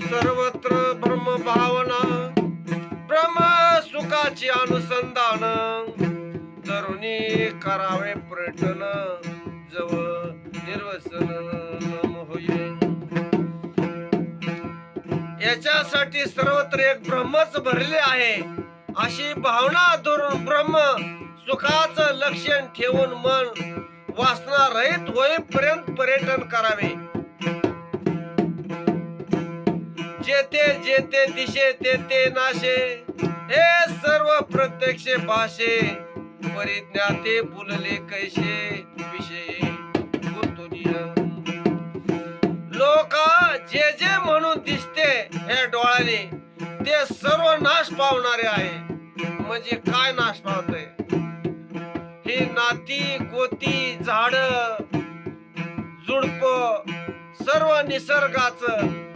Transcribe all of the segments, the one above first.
सर्वत्र ब्रह्म भावना, ब्रह्म सुखाची अनुसंधान, तरुणी करावे पर्यटन, जवळ निर्वसन होईल. याच्यासाठी सर्वत्र एक ब्रह्मच भरले आहे अशी भावना धरून ब्रह्म सुखाचं लक्षण ठेवून मन वासना रहित होईपर्यंत पर्यटन करावे. जेथे जेथे दिशे तेथे नाशे, हे सर्व प्रत्यक्ष भाषे, परिज्ञाते बोलले कैसे विषय गुंतुनिया. लोक जे जे म्हणून दिसते हे डोळ्याने ते सर्व नाश पावणारे आहे. म्हणजे काय नाश पावतंय? ही नाती गोती झाड झुडप सर्व निसर्गाचं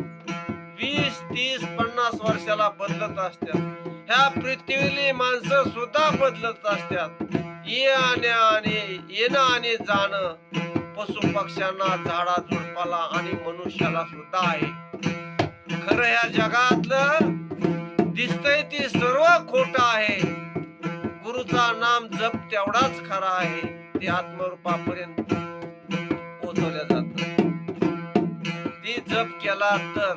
20, 30, 50 वर्षाला बदलत असतात. ह्या पृथ्वीली माणसं सुद्धा बदलत असतात. येणं आणि जाणं पशु पक्ष्यांना, झाडा झुडपाला आणि मनुष्याला सुद्धा आहे. खरं ह्या जगातलं दिसतंय ती सर्व खोट आहे. गुरुचा नाम जप तेवढाच खरा आहे. ते आत्मरूपापर्यंत पोहोचवल्या जात. ती जप केला तर,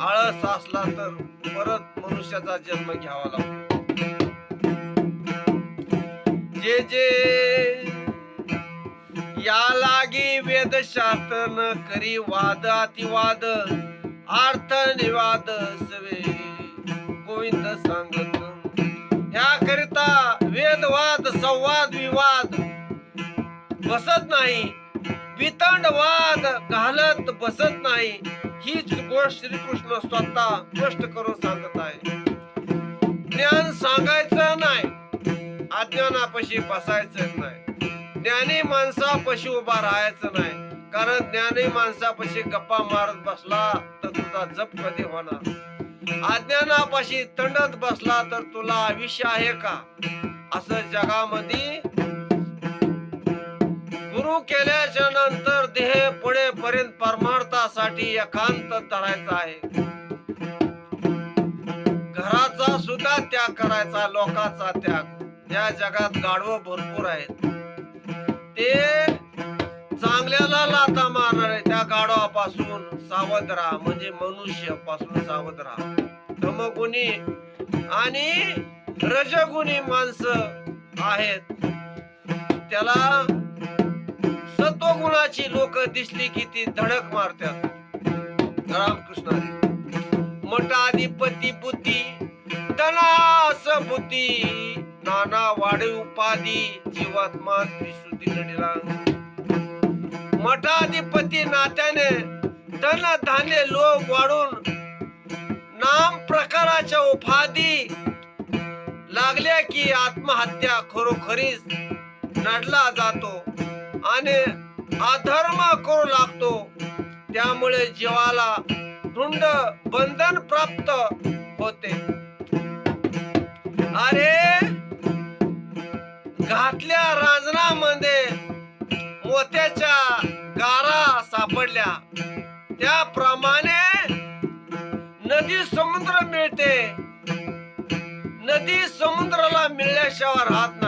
आळस असला तर परत मनुष्याचा जन्म घ्यावा लागतो. जे जे या लागी वेदशास्त्र न करी वाद अतिवाद, अर्थ निवाद सवे गोविंद सांगत. ह्याकरिता वेदवाद संवाद विवाद बसत नाही, वितंडवाद घालत बसत नाही. हीच गोष्ट श्रीकृष्ण स्वतः स्पष्ट करून सांगत आहे. ज्ञान सांगायचं नाही, अज्ञानापाशी बसायचं नाही. ज्ञानी माणसापाशी उभा राहायचं नाही, कारण ज्ञानी माणसापाशी गप्पा मारत बसला तर तुझा जप कधी होणार? अज्ञानापाशी तंडत बसला तर तुला आयुष्य आहे का? असं जगामध्ये गुरु केल्याच्या नंतर देह पडेपर्यंत परमार्थासाठी एकांत धरायचा आहे. घराचा सुद्धा त्याग करायचा, लोकांचा त्याग. या जगात गाढव भरपूर आहेत. ते चांगल्याला लाथा मारणारे, त्या गाढवापासून सावध राहा. म्हणजे मनुष्य पासून सावध राहा. तमगुणी आणि रजगुणी माणसं आहेत, त्याला सत्वगुणाची लोक दिसली की ती धडक मारतात. रामकृष्ण. मठाधिपती बुद्धी धनास बुद्धी, नाना वाढ उपाधी, जीवात्मा त्रिशुद्धी लढिला. मठाधिपती नात्याने धन धान्य लोभ वाढून नाम प्रकाराच्या उपाधी लागल्या की आत्महत्या खरोखरीच नडला जातो आणि अधर्म करू लागतो. त्यामुळे जीवाला धुंड बंधन प्राप्त होते. अरे घातल्या रांजणामध्ये मोत्याच्या गारा सापडल्या, त्याप्रमाणे नदी समुद्र मिळते. नदी समुद्राला मिळल्याशिवाय राहत